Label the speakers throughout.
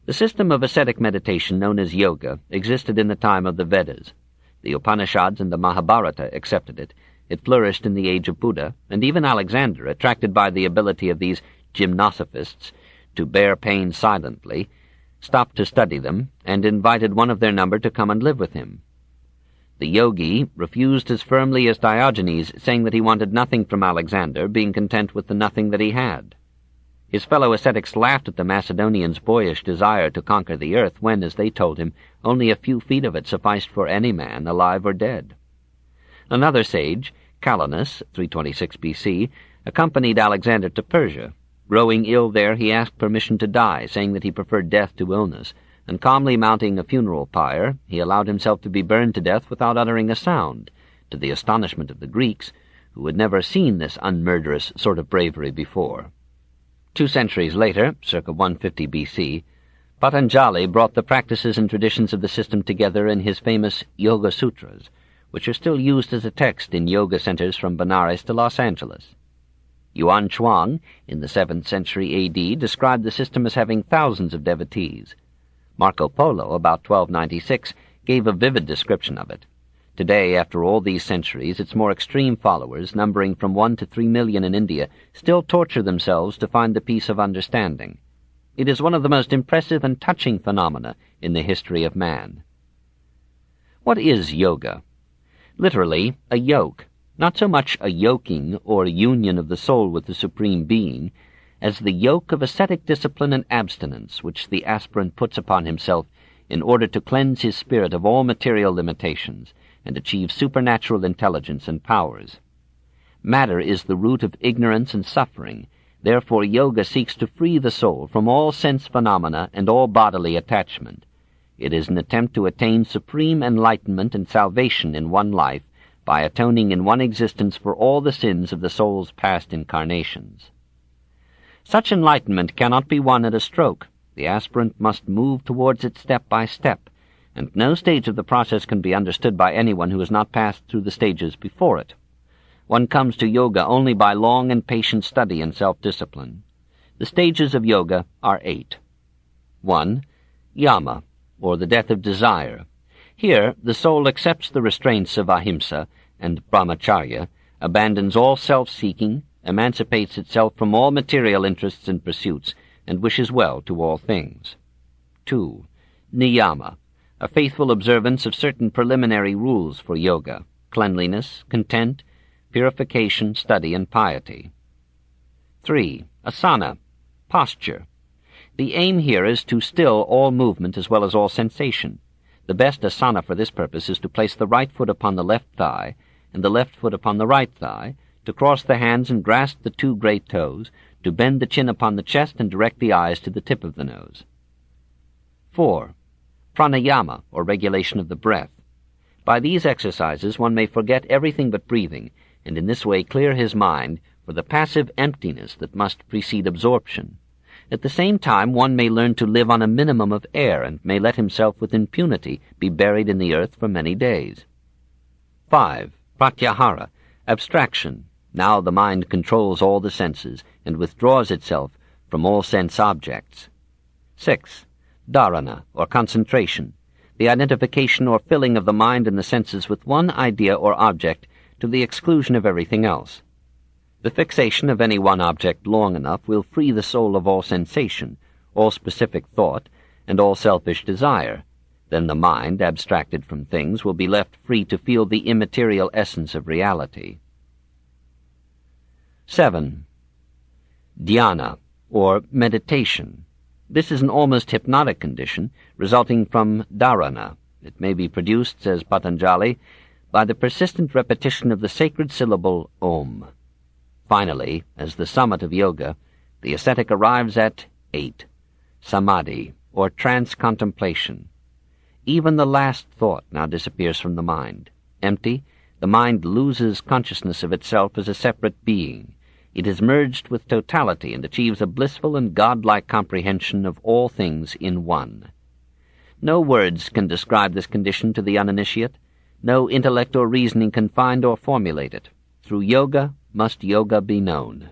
Speaker 1: The system of ascetic meditation known as yoga existed in the time of the Vedas. The Upanishads and the Mahabharata accepted it. It flourished in the age of Buddha, and even Alexander, attracted by the ability of these gymnosophists to bear pain silently, stopped to study them, and invited one of their number to come and live with him. The yogi refused as firmly as Diogenes, saying that he wanted nothing from Alexander, being content with the nothing that he had. His fellow ascetics laughed at the Macedonians' boyish desire to conquer the earth when, as they told him, only a few feet of it sufficed for any man, alive or dead. Another sage, Calanus, 326 B.C., accompanied Alexander to Persia. Growing ill there, he asked permission to die, saying that he preferred death to illness, and calmly mounting a funeral pyre, he allowed himself to be burned to death without uttering a sound, to the astonishment of the Greeks, who had never seen this unmurderous sort of bravery before. 2 centuries later, circa 150 B.C., Patanjali brought the practices and traditions of the system together in his famous Yoga Sutras, which are still used as a text in yoga centers from Benares to Los Angeles. Yuan Chuang, in the 7th century A.D., described the system as having thousands of devotees. Marco Polo, about 1296, gave a vivid description of it. Today, after all these centuries, its more extreme followers, numbering from 1 to 3 million in India, still torture themselves to find the peace of understanding. It is one of the most impressive and touching phenomena in the history of man. What is yoga? Literally, a yoke, not so much a yoking or a union of the soul with the Supreme Being, as the yoke of ascetic discipline and abstinence which the aspirant puts upon himself in order to cleanse his spirit of all material limitations and achieve supernatural intelligence and powers. Matter is the root of ignorance and suffering. Therefore yoga seeks to free the soul from all sense phenomena and all bodily attachment. It is an attempt to attain supreme enlightenment and salvation in one life by atoning in one existence for all the sins of the soul's past incarnations. Such enlightenment cannot be won at a stroke. The aspirant must move towards it step by step, and no stage of the process can be understood by anyone who has not passed through the stages before it. One comes to yoga only by long and patient study and self-discipline. The stages of yoga are 8. 1. Yama, or the death of desire. Here, the soul accepts the restraints of ahimsa and brahmacharya, abandons all self-seeking, emancipates itself from all material interests and pursuits, and wishes well to all things. 2. Niyama, a faithful observance of certain preliminary rules for yoga, cleanliness, content, purification, study, and piety. 3. Asana, posture. The aim here is to still all movement as well as all sensation. The best asana for this purpose is to place the right foot upon the left thigh and the left foot upon the right thigh, to cross the hands and grasp the 2 great toes, to bend the chin upon the chest and direct the eyes to the tip of the nose. 4. Pranayama, or regulation of the breath. By these exercises one may forget everything but breathing, and in this way clear his mind for the passive emptiness that must precede absorption. At the same time one may learn to live on a minimum of air and may let himself with impunity be buried in the earth for many days. 5. Pratyahara, abstraction. Now the mind controls all the senses and withdraws itself from all sense objects. 6. Dharana, or concentration, the identification or filling of the mind and the senses with one idea or object to the exclusion of everything else. The fixation of any one object long enough will free the soul of all sensation, all specific thought, and all selfish desire. Then the mind, abstracted from things, will be left free to feel the immaterial essence of reality. 7. Dhyana, or meditation. This is an almost hypnotic condition, resulting from dharana. It may be produced, says Patanjali, by the persistent repetition of the sacred syllable Om. Finally, as the summit of yoga, the ascetic arrives at 8. Samadhi, or trance contemplation. Even the last thought now disappears from the mind. Empty, the mind loses consciousness of itself as a separate being. It is merged with totality and achieves a blissful and godlike comprehension of all things in one. No words can describe this condition to the uninitiate. No intellect or reasoning can find or formulate it. Through yoga must yoga be known.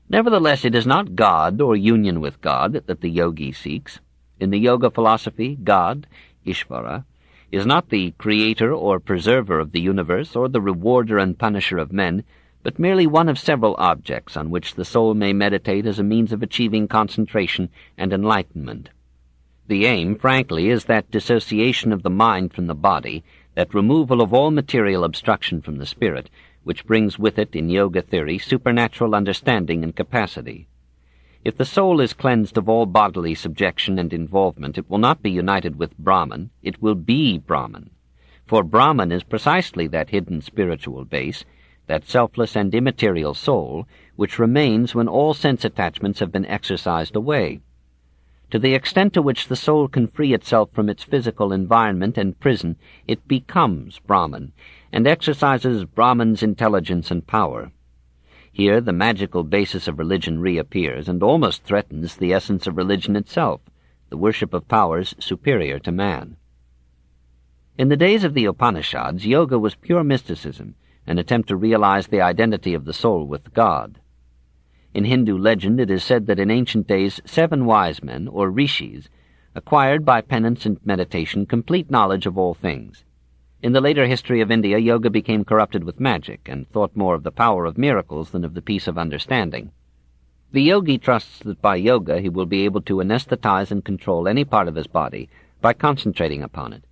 Speaker 1: Nevertheless, it is not God or union with God that the yogi seeks. In the yoga philosophy, God, Ishvara, is not the creator or preserver of the universe or the rewarder and punisher of men, but merely one of several objects on which the soul may meditate as a means of achieving concentration and enlightenment. The aim, frankly, is that dissociation of the mind from the body, that removal of all material obstruction from the spirit, which brings with it, in yoga theory, supernatural understanding and capacity. If the soul is cleansed of all bodily subjection and involvement, it will not be united with Brahman, it will be Brahman. For Brahman is precisely that hidden spiritual base, that selfless and immaterial soul, which remains when all sense attachments have been exorcised away. To the extent to which the soul can free itself from its physical environment and prison, it becomes Brahman, and exercises Brahman's intelligence and power. Here the magical basis of religion reappears, and almost threatens the essence of religion itself, the worship of powers superior to man. In the days of the Upanishads, yoga was pure mysticism, an attempt to realize the identity of the soul with God. In Hindu legend it is said that in ancient days 7 wise men, or rishis, acquired by penance and meditation complete knowledge of all things. In the later history of India, yoga became corrupted with magic, and thought more of the power of miracles than of the peace of understanding. The yogi trusts that by yoga he will be able to anesthetize and control any part of his body by concentrating upon it.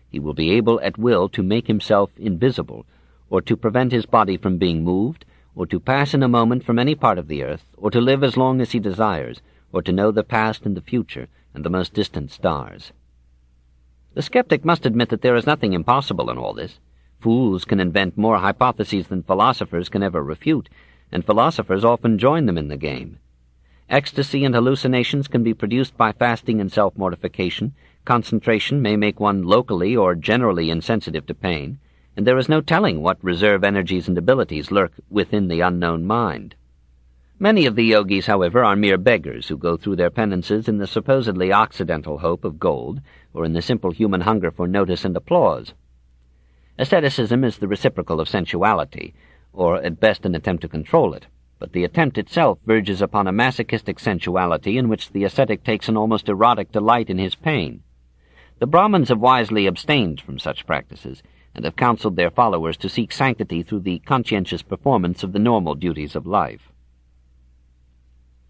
Speaker 1: He will be able at will to make himself invisible, or to prevent his body from being moved, or to pass in a moment from any part of the earth, or to live as long as he desires, or to know the past and the future, and the most distant stars. The skeptic must admit that there is nothing impossible in all this. Fools can invent more hypotheses than philosophers can ever refute, and philosophers often join them in the game. Ecstasy and hallucinations can be produced by fasting and self-mortification. Concentration may make one locally or generally insensitive to pain, and there is no telling what reserve energies and abilities lurk within the unknown mind. Many of the yogis, however, are mere beggars who go through their penances in the supposedly occidental hope of gold, or in the simple human hunger for notice and applause. Asceticism is the reciprocal of sensuality, or at best an attempt to control it, but the attempt itself verges upon a masochistic sensuality in which the ascetic takes an almost erotic delight in his pain. The Brahmins have wisely abstained from such practices, and have counseled their followers to seek sanctity through the conscientious performance of the normal duties of life.